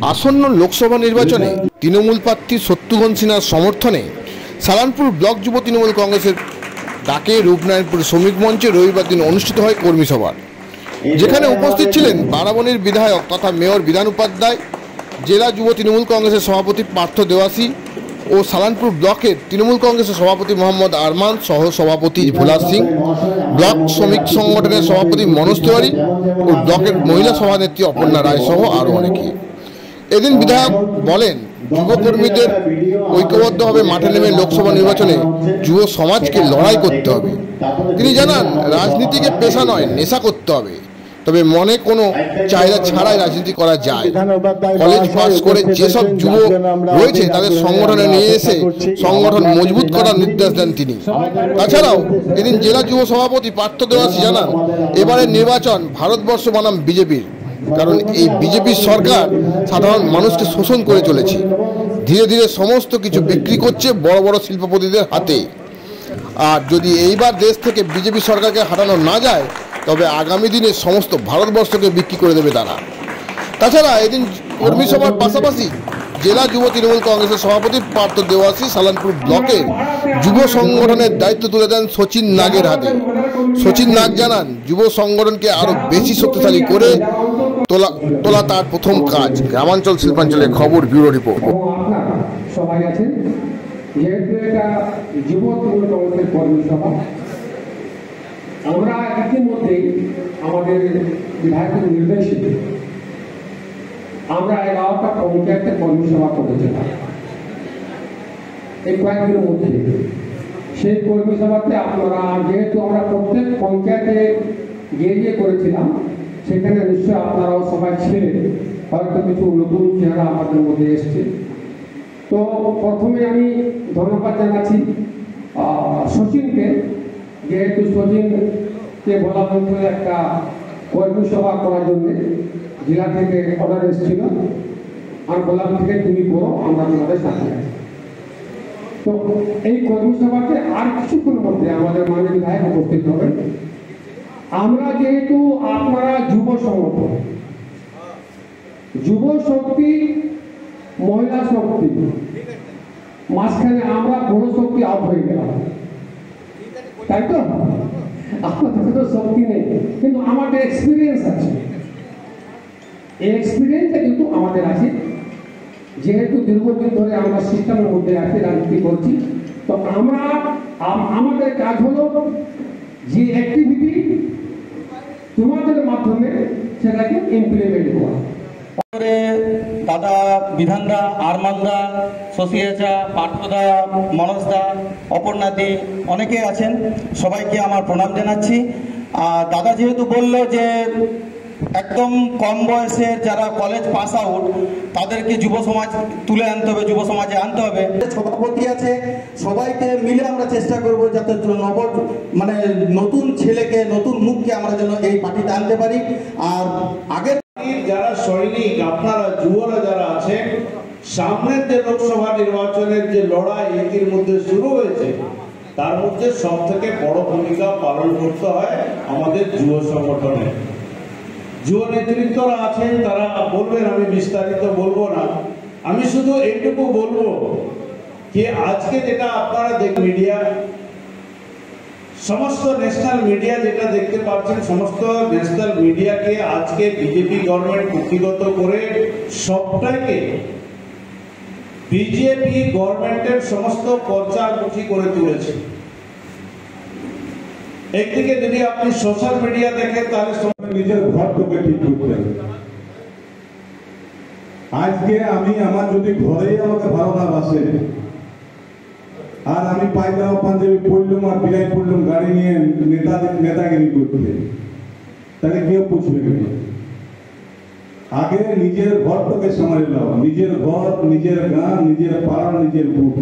আসন্ন লোকসভা নির্বাচনে তৃণমূল প্রার্থী শত্রুঘ্ন সিনহার সমর্থনে সালানপুর ব্লক যুব তৃণমূল কংগ্রেসের ডাকে রূপনারায়ণপুর শ্রমিক মঞ্চে রবিবার দিন অনুষ্ঠিত হয় কর্মী সভা, যেখানে উপস্থিত ছিলেন বারাবণীর বিধায়ক তথা মেয়র বিধান উপাধ্যায়, জেলা যুব তৃণমূল কংগ্রেসের সভাপতি পার্থ দেওয়াসী ও সালানপুর ব্লকের তৃণমূল কংগ্রেসের সভাপতি মোহাম্মদ আরমান, সহ সভাপতি ভোলা সিং, ব্লক শ্রমিক সংগঠনের সভাপতি মনোজ তিওয়ারি ও ব্লকের মহিলা সভানেত্রী অপর্ণা রায় সহ আরও অনেকে। এদিন বিধায়ক বলেন, যুবকর্মীদের ঐক্যবদ্ধভাবে মাঠে নেমে লোকসভা নির্বাচনে যুব সমাজকে লড়াই করতে হবে। তিনি জানান, রাজনীতিকে পেশা নয়, নেশা করতে হবে, তবে মনে কোনো চাহিদা ছাড়াই রাজনীতি করা যায়। কলেজ পাস করে যেসব যুব রয়েছে তাদের সংগঠনে নিয়ে এসে সংগঠন মজবুত করার নির্দেশ দেন তিনি। তাছাড়াও এদিন জেলা যুব সভাপতি পার্থ দেওয়াসী জানান, এবারের নির্বাচন ভারতবর্ষ বনাম বিজেপির, কারণ এই বিজেপির সরকার সাধারণ মানুষকে শোষণ করে চলেছে, ধীরে ধীরে সমস্ত কিছু বিক্রি করছে বড় বড় শিল্পপতিদের হাতে। আর যদি এইবার দেশ থেকে বিজেপি সরকারকে হাঁটানো না যায়, তবে আগামী দিনে সমস্ত ভারতবর্ষকে বিক্রি করে দেবে তারা। তাছাড়া এদিন কর্মী সভার পাশাপাশি জেলা যুব তৃণমূল কংগ্রেসের সভাপতি পার্থ দেওয়াসী সালানপুর ব্লকের যুব সংগঠনের দায়িত্ব তুলে দেন শচীন নাগের হাতে। শচীন নাগ জানান, যুব সংগঠনকে আরও বেশি শক্তিশালী করে তোলা তার প্রথম কাজ। গ্রামাঞ্চল শিল্পাঞ্চলের খবর, ব্যুরো রিপোর্ট। সবাই আছেন, যেহেতু এটা যুব তৃণমূল কংগ্রেসের কর্মী সভা, আমরা ইতিমধ্যেই আমাদের বিধায়কের নির্দেশে আমরা 11টা পঞ্চায়েতের কর্মী সভা করেছিলাম এই কয়েকদিনের মধ্যে। সেই কর্মী সভাতে আপনারা, যেহেতু আমরা প্রত্যেক পঞ্চায়েতে গিয়ে করেছিলাম, সেখানে নিশ্চয় আপনারাও সবাই ছিলেন, হয়তো কিছু নতুন চেহারা আমাদের মধ্যে এসছে। তো প্রথমে আমি ধন্যবাদ জানাচ্ছি শচীনকে, যেহেতু শচীনকে বলা হয়েছিল একটা কর্মী সভা করার জন্য, জেলা থেকে অর্ডার এসেছিল, আর বললাম থেকে তুমি করো, আমরা তোমাদের সাথে আছি। তো এই কর্মী সভাতে আর কিছুক্ষণের মধ্যে আমাদের মাননীয় বিধায়ক উপস্থিত হবেন। আমরা যেহেতু আপনারা যুব সংগঠন, যুব শক্তি, মহিলা শক্তি, মাঝখানে আমরা বড় শক্তি আউট হয়ে গেলাম, তাই তো? আপনাদের তো শক্তি নেই, কিন্তু আমাদের এক্সপিরিয়েন্স আছে। এই এক্সপিরিয়েন্সটা কিন্তু আমাদের আছে, যেহেতু দীর্ঘদিন ধরে আমরা সিস্টেমের মধ্যে আছি, রাজনীতি করছি। তো আমরা আমাদের কাজ হলো যে অ্যাক্টিভিটি তোমাদের মাধ্যমে সেটাকে ইমপ্লিমেন্ট করা। দাদা বিধানদা, আরমানদা, শশিয়াচা, পার্থদা, মনোজদা, অপর্ণাদি অনেকে আছেন, সবাইকে আমার প্রণাম জানাচ্ছি। আর দাদা যেহেতু বলল যে একদম কম বয়সের যারা কলেজ পাস আউট, তাদেরকে যুব সমাজ তুলে আনতে হবে, যুব সমাজে আনতে হবে। সভাপতি আছে, সবাইকে মিলে আমরা চেষ্টা করব যাতে নতুন ছেলেকে, নতুন মুখকে আমরা যেন এই পার্টিতে আনতে পারি। আর আগের যারা সৈনিক, আপনারা যুবরা যারা আছেন, সামনের যে লোকসভা নির্বাচনের যে লড়াই এটির মধ্যে শুরু হয়েছে, তার মধ্যে সব থেকে বড় ভূমিকা পালন করতে হয় আমাদের যুব সংগঠনে। যুব নেতৃত্বরা আছেন, তারা বলবেন, আমি বিস্তারিত বলবো না। আমি শুধু এইটুকু বলবো যে আজকে যেটা আপনারা মিডিয়া, সমস্ত ন্যাশনাল মিডিয়া যেটা দেখতে পাচ্ছেন, সমস্ত ন্যাশনাল মিডিয়াকে আজকে বিজেপি গভর্নমেন্ট কুক্ষিগত করে সবটাকে বিজেপি গভর্নমেন্টের সমস্ত প্রচারমুখী করে তুলেছে। একদিকে যদি আপনি সোশ্যাল মিডিয়া দেখেন, তাহলে নিজের ঘরটাকে ঠিক করতে হবে। আজকে আমি আমার যদি ঘরেই আমাকে ভালো না বাসে, আর আমি পায়জামা পাঞ্জাবি পড়লাম আর বিলাই পড়লাম গাড়ি নিয়ে নেতাগিরি করতে, তাহলে কেউ পুছবে কেন? আগে নিজের ঘরটাকে সামাল নাও, নিজের ঘর, নিজের গাঁ, নিজের পাড়া, নিজের বুথ।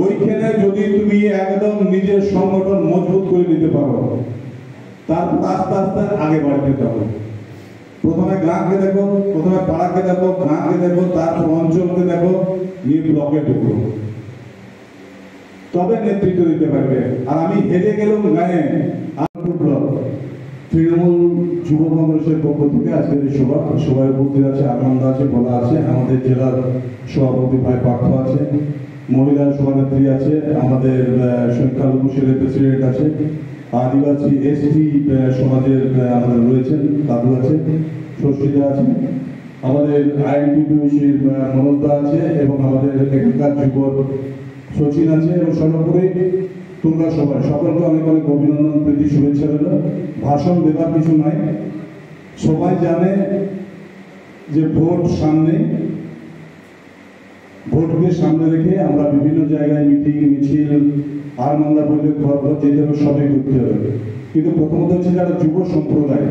ওইখানে যদি তুমি একদম নিজের সংগঠন মজবুত করে নিতে পারো, তারপর আস্তে আস্তে আগে বাড়তে থাকো। প্রথমে গাঁকে দেখো, প্রথমে পাড়াকে দেখো, গাঁকে দেখো, তারপর অঞ্চলকে দেখো, নিয়ে ব্লকে ঢুকো, তবে নেতৃত্ব দিতে পারবে। আর আমি হেরে গেলাম গায়ে, ব্লক তৃণমূল যুব কংগ্রেসের পক্ষ থেকে আজকের এই সভায় উপস্থিত আছে, আনন্দ আছে, বলা আছে, আমাদের জেলার সভাপতি ভাই পার্থ আছে, মহিলা সভানেত্রী আছে, আমাদের সংখ্যালঘু সেলের প্রেসিডেন্ট আছে, আদিবাসী এসটি সমাজের আমাদের রয়েছেন দাদু আছে, ষষ্ঠীদা আছে, আমাদের আইনটিউসির মনোজদা আছে এবং আমাদের এখানকার যুব সচিন আছে এবং সর্বোপরি তোমরা সবাই সকলকে অনেক অনেক অভিনন্দন, প্রীতি, শুভেচ্ছা রইল। ভাষণ দেবার কিছু নাই, সবাই জানে যে ভোট সামনে, ভোটকে সামনে রেখে আমরা বিভিন্ন জায়গায় মিটিং মিছিল আর মামলা বললে ঘর ঘর যেতে হবে, সবই করতে হবে। কিন্তু প্রথমত হচ্ছে যারা যুব সম্প্রদায়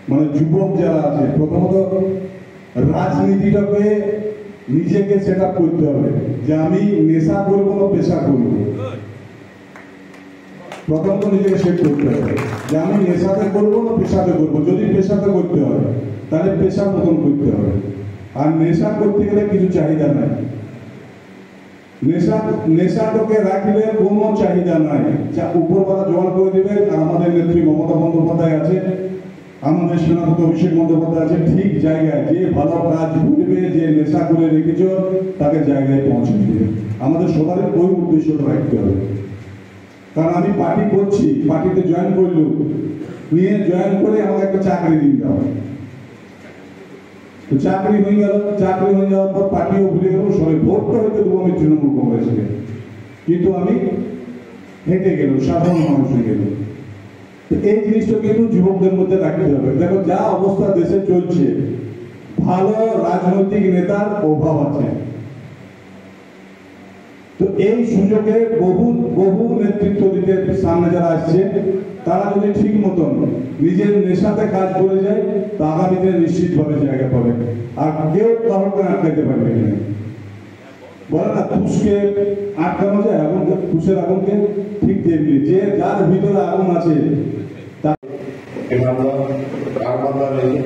মানে যুবক যারা আছে, প্রথমত রাজনীতিটাকে নিজেকে সেট আপ করতে হবে যে আমি নেশা করবো না পেশা করবো। প্রথমত নিজেকে সেট করতে হবে যে আমি নেশাতে করবো না পেশাতে করবো। যদি পেশাতে করতে হয় তাহলে পেশার মতন করতে হবে। আর নেশা করতে গেলে কিছু চাহিদা নাই, নেশাটাকে রাখলে কোনো চাহিদা নাই, উপরওয়ালা জোগাড় করে দেবে। আর আমাদের নেত্রী মমতা বন্দ্যোপাধ্যায় আছে, আমাদের সেনাপতি অভিষেক বন্দ্যোপাধ্যায় আছে, ঠিক জায়গায় যে ভালো কাজ করবে, যে নেশা করে রেখেছ তাকে জায়গায় পৌঁছে দিবে। আমাদের সবার ওই উদ্দেশ্যটা রাখতে হবে। কারণ আমি পার্টি করছি, পার্টিতে জয়েন করলো, নিয়ে জয়েন করে আমাকে একটা চাকরি দিন দাও, তো চাকরি হয়ে গেল, চাকরি হয়ে যাওয়ার পর পার্টিও ভুলে গেল, সবাই ভোটটা হয়তো দেবো আমি তৃণমূল কংগ্রেসকে, কিন্তু আমি হেঁটে গেল, সাধারণ মানুষ হয়ে গেল। এই জিনিসটা কিন্তু যুবকদের মধ্যে রাখতে হবে। দেখো যা অবস্থা দেশে চলছে, ভালো রাজনৈতিক নেতার অভাব আছে। তো এই সুযোগে বহু নেতৃত্ব দিতে সামনে যারা আসছে, তারা যদি ঠিক মতন নিজের নেশাতে কাজ করে যায় তা আগামী দিনে নিশ্চিতভাবে জায়গা পাবে। আর কেউ কারোকে আটকাইতে পারবে না। বলে না তুষকে আটকানো যায়, আগুন তুষের আগুনকে, ঠিক তেমনি যে যার ভিতরে আগুন আছে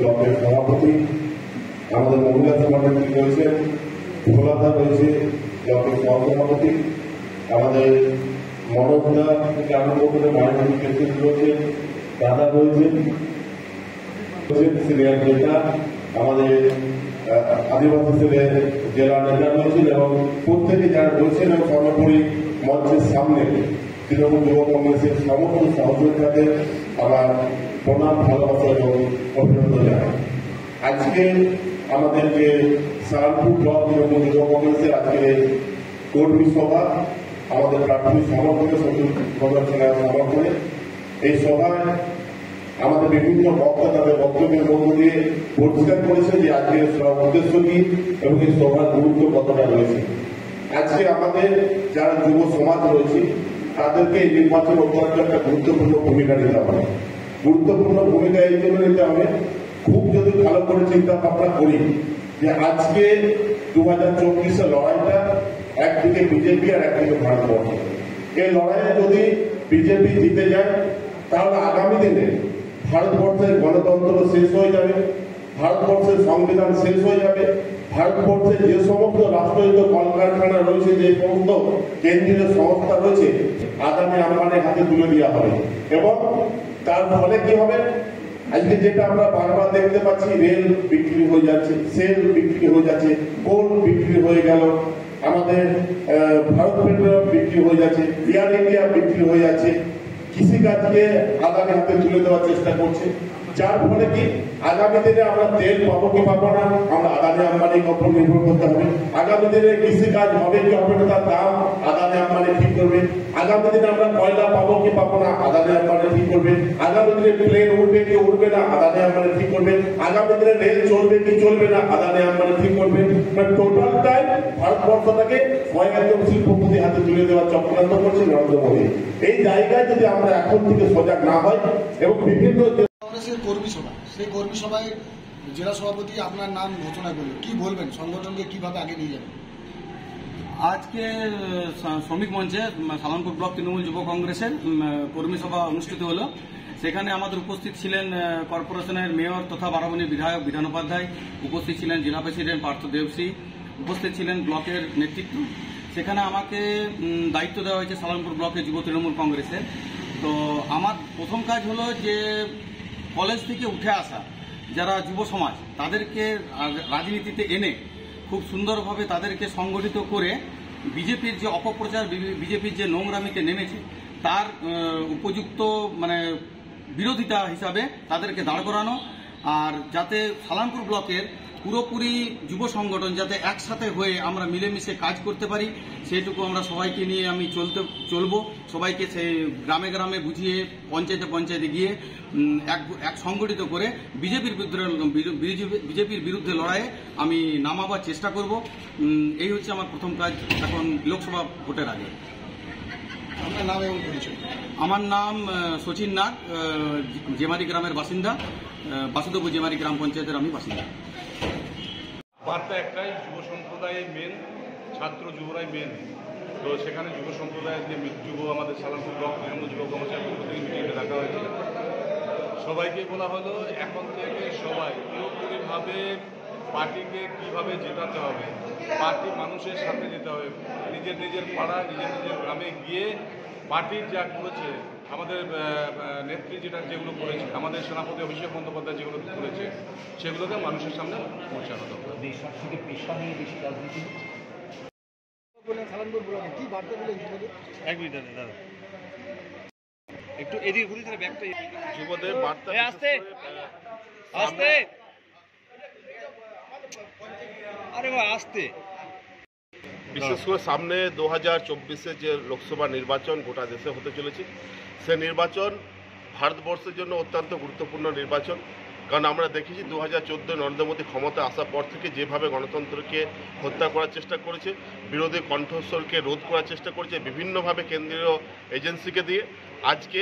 ব্লকের সভাপতি, আমাদের মহিলা সভানেত্রী রয়েছেন, ভোলাদা রয়েছে ব্লকের সহসভাপতি, আমাদের মনোজদা থেকে আরম্ভ করে মাইনরিটি প্রেসিডেন্ট রয়েছেন, দাদা রয়েছেন, সিনিয়র নেতা, আমাদের আদিবাসী সেলের জেলা নেতা রয়েছেন এবং প্রত্যেকে যারা রয়েছেন এবং সর্বোপরি মঞ্চের সামনে তৃণমূল যুব কংগ্রেসের সমস্ত সহযোগিতাদের আমার প্রণাম, ভালোবাসা এবং অভিনন্দন জানাই। আজকে আমাদের যে সালানপুর ব্লক তৃণমূল যুব কংগ্রেসের আজকে কর্মী সভা, আমাদের প্রাথমিক সমর্থনে সমর্থনে এই সভায় আমাদের বিভিন্ন বক্তা তাদের বক্তব্যের মধ্য দিয়ে পরিষ্কার করেছে যে আজকের উদ্দেশ্য কি এবং এই সভার গুরুত্ব কতটা রয়েছে। আজকে আমাদের যারা যুব সমাজ রয়েছে তাদেরকে এই নির্বাচন অত্যন্ত একটা গুরুত্বপূর্ণ ভূমিকা নিতে হবে। গুরুত্বপূর্ণ ভূমিকা এই জন্য নিতে হবে, খুব যদি ভালো করে চিন্তা ভাবনা করি যে আজকে 2024 লড়াইটা একদিকে বিজেপি আর একদিকে ভারতবর্ষ। এই লড়াইয়ে যদি বিজেপি জিতে যায় তাহলে আগামী দিনে ভারতবর্ষের গণতন্ত্র শেষ হয়ে যাবে, ভারতবর্ষের সংবিধান শেষ হয়ে যাবে, ভারতবর্ষে যে সমস্ত রাষ্ট্রায়ত্ত কলকারখানা রয়েছে, যে সমস্ত কেন্দ্রীয় সংস্থা রয়েছে, আদানি আম্বানির হাতে তুলে দেওয়া হবে। এবং তার ফলে কি হবে, আজকে যেটা আমরা বারবার দেখতে পাচ্ছি, রেল বিক্রি হয়ে যাচ্ছে, সেল বিক্রি হয়ে যাচ্ছে, কোল বিক্রি হয়ে গেল, আমাদের ভারত পেট্রোলিয়াম বিক্রি হয়ে যাচ্ছে, এয়ার ইন্ডিয়া বিক্রি হয়ে যাচ্ছে, কৃষিকাজকে আদানি হাতে তুলে দেওয়ার চেষ্টা করছে। যার ফলে কি আগামী দিনে আমরা তেল পাবো কি পাবো না, আমরা আদানি আম্বানির উপর নির্ভর করতে হবে। আগামী দিনে কৃষিকাজ হবে কি হবে না তার দাম আদানি আম্বানি ঠিক করবে। আগামী দিনে আমরা কয়লা পাবো কি পাবো না আদানি আম্বানি ঠিক করবে। আগামী দিনে প্লেন উঠবে কি উঠবে না আদানি আম্বানি ঠিক করবে। আগামী দিনে রেল চলবে কি চলবে না আদানি আম্বানি ঠিক করবে। টোটালটাই ভারতবর্ষটাকে কয়েকজন শিল্পপতি হাতে তুলে দেওয়ার চক্রান্ত করছে নরেন্দ্র মোদী। এই জায়গায় যদি আমরা এখন থেকে সজাগ না হয় এবং বিভিন্ন কংগ্রেসের কর্মী সভা, সেই কর্মী সভায় জেলা সভাপতি আপনার নাম ঘোষণা করলেন, কি বলবেন, সংগঠনকে কিভাবে আগে নিয়ে যাবেন? আজকে শ্রমিক মঞ্চে সালানপুর ব্লক তৃণমূল যুব কংগ্রেসের কর্মী সভা অনুষ্ঠিত হলো। সেখানে আমাদের উপস্থিত ছিলেন কর্পোরেশনের মেয়র তথা বারাবণীর বিধায়ক বিধান উপাধ্যায়, উপস্থিত ছিলেন জেলা প্রেসিডেন্ট পার্থ দেবশ্রী, উপস্থিত ছিলেন ব্লকের নেতৃত্ব। সেখানে আমাকে দায়িত্ব দেওয়া হয়েছে সালানপুর ব্লকের যুব তৃণমূল কংগ্রেসের। তো আমার প্রথম কাজ হলো যে কলেজ থেকে উঠে আসা যারা যুব সমাজ তাদেরকে রাজনীতিতে এনে খুব সুন্দরভাবে তাদেরকে সংগঠিত করে বিজেপির যে অপপ্রচার, বিজেপির যে নোংরামিতে নেমেছে তার উপযুক্ত বিরোধিতা হিসাবে তাদেরকে দাঁড় করানো, আর যাতে সালানপুর ব্লকের পুরোপুরি যুব সংগঠন যাতে একসাথে হয়ে আমরা মিলেমিশে কাজ করতে পারি সেইটুকু আমরা সবাইকে নিয়ে আমি চলবো। সবাইকে সেই গ্রামে গ্রামে বুঝিয়ে পঞ্চায়েতে পঞ্চায়েতে গিয়ে এক সংগঠিত করে বিজেপির বিরুদ্ধে লড়াইয়ে আমি নামাবার চেষ্টা করব। এই হচ্ছে আমার প্রথম কাজ এখন লোকসভা ভোটের আগে। আপনার নাম এবং পরিচয়? আমার নাম শচীন নাগ, জেমারি গ্রামের বাসিন্দা, বাসুদেবপুর জেমারি গ্রাম পঞ্চায়েতের আমি বাসিন্দা। বার্তা একটাই, যুব সম্প্রদায়ের মেন, ছাত্র যুবরাই মেন। তো সেখানে যুব সম্প্রদায়ের যে যুব আমাদের সালানপুর ব্লক তৃণমূল যুব কমিটির পক্ষ থেকে মিটিংয়ে ডাকা হয়েছিল, সবাইকে বলা হলো এখন থেকে সবাই পুরোপুরিভাবে পার্টিকে কীভাবে জেতাতে হবে, পার্টি মানুষের সাথে যেতে হবে, নিজের নিজের পাড়া নিজের নিজের গ্রামে গিয়ে পার্টির যা করেছে, আমাদের নেত্রী যেগুলো করেছে, আমাদের সেনাপতি অভিষেক বন্দ্যোপাধ্যায় যেগুলো করেছে সেগুলোকে মানুষের সামনে পৌঁছানো দরকার। দেশের থেকে পেশা নিয়ে বেশি রাজনীতি কি বার্তা দিলেন? এক মিনিট দাদা, একটু এদিকে ঘুরে দিলে ব্যাগটা। যুবদের বার্তা আসতে আসতে আরে ভাই আসতে, বিশেষ করে সামনে 2024-এ যে লোকসভা নির্বাচন গোটা দেশে হতে চলেছে, সে নির্বাচন ভারতবর্ষের জন্য অত্যন্ত গুরুত্বপূর্ণ নির্বাচন। কারণ আমরা দেখেছি 2014 নরেন্দ্র মোদী ক্ষমতা আসার পর থেকে যেভাবে গণতন্ত্রকে হত্যা করার চেষ্টা করেছে, বিরোধী কণ্ঠস্বরকে রোধ করার চেষ্টা করেছে বিভিন্নভাবে কেন্দ্রীয় এজেন্সিকে দিয়ে। আজকে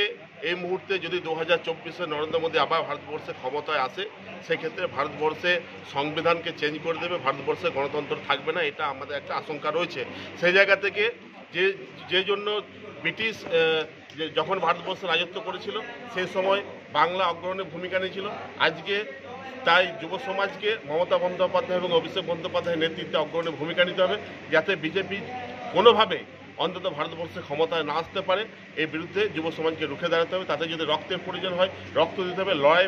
এই মুহূর্তে যদি 2024-এ নরেন্দ্র মোদী আবার ভারতবর্ষে ক্ষমতায় আসে, সেক্ষেত্রে ভারতবর্ষে সংবিধানকে চেঞ্জ করে দেবে, ভারতবর্ষে গণতন্ত্র থাকবে না, এটা আমাদের একটা আশঙ্কা রয়েছে। সেই জায়গা থেকে যে জন্য ব্রিটিশ যখন ভারতবর্ষে রাজত্ব করেছিল সেই সময় বাংলা অগ্রণী ভূমিকা নিয়েছিল। আজকে তাই যুব সমাজকে মমতা বন্দ্যোপাধ্যায় এবং অভিষেক বন্দ্যোপাধ্যায়ের নেতৃত্বে অগ্রণী ভূমিকা নিতে হবে, যাতে বিজেপি কোনোভাবে অন্তত ভারতবর্ষে ক্ষমতায় না আসতে পারে। এর বিরুদ্ধে যুব সমাজকে রুখে দাঁড়াতে হবে, তাদের যদি রক্তের প্রয়োজন হয় রক্ত দিতে হবে, লড়াই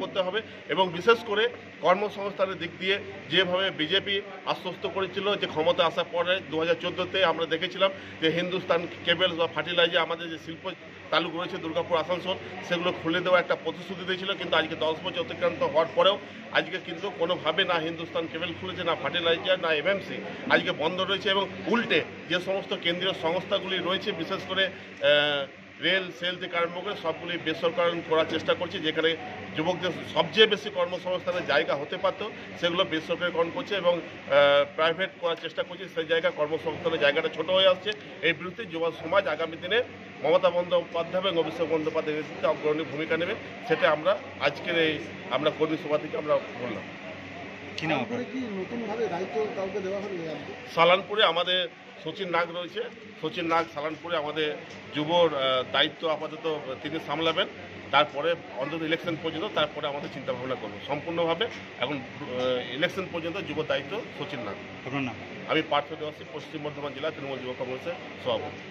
করতে হবে এবং বিশেষ করে কর্মসংস্থানের দিক দিয়ে যেভাবে বিজেপি আশ্বস্ত করেছিল যে ক্ষমতা আসার পরে 2014-তে আমরা দেখেছিলাম যে হিন্দুস্তান কেবলস বা ফার্টিলাইজার আমাদের যে শিল্প তালুক রয়েছে দুর্গাপুর আসানসোল, সেগুলো খুলে দেওয়া একটা প্রতিশ্রুতি দিয়েছিল। কিন্তু আজকে 10 বছর অতিক্রান্ত হওয়ার পরেও আজকে কিন্তু কোনোভাবে না হিন্দুস্তান কেবল খুলেছে, না ফার্টিলাইজার, না এমএমসি আজকে বন্ধ রয়েছে। এবং উল্টে যে সমস্ত কেন্দ্রীয় সংস্থাগুলি রয়েছে, বিশেষ করে রেল সেল থেকে আরম্ভ করে সবগুলি বেসরকারীকরণ করার চেষ্টা করছে, যেখানে যুবকদের সবচেয়ে বেশি কর্মসংস্থানের জায়গা হতে পারত সেগুলো বেসরকারীকরণ করছে এবং প্রাইভেট করার চেষ্টা করছে। সেই জায়গায় কর্মসংস্থানের জায়গাটা ছোট হয়ে আসছে। এই বিরুদ্ধে যুব সমাজ আগামী দিনে মমতা বন্দ্যোপাধ্যায় এবং অভিষেক বন্দ্যোপাধ্যায়ের নেতৃত্বে অগ্রণী ভূমিকা নেবে, সেটা আমরা আজকের এই আমরা কর্মী সভা থেকে আমরা বললাম। সালানপুরে আমাদের শচীন নাগ রয়েছে, শচীন নাগ সালানপুরে আমাদের যুবর দায়িত্ব আপাতত তিনি সামলাবেন, তারপরে অন্তত ইলেকশন পর্যন্ত, তারপরে আমাদের চিন্তা ভাবনা করবো সম্পূর্ণভাবে। এখন ইলেকশন পর্যন্ত যুব দায়িত্ব শচীন নাগ। আমি পার্থ দেওয়াসী, পশ্চিম বর্ধমান জেলা তৃণমূল যুব কংগ্রেসের সভাপতি।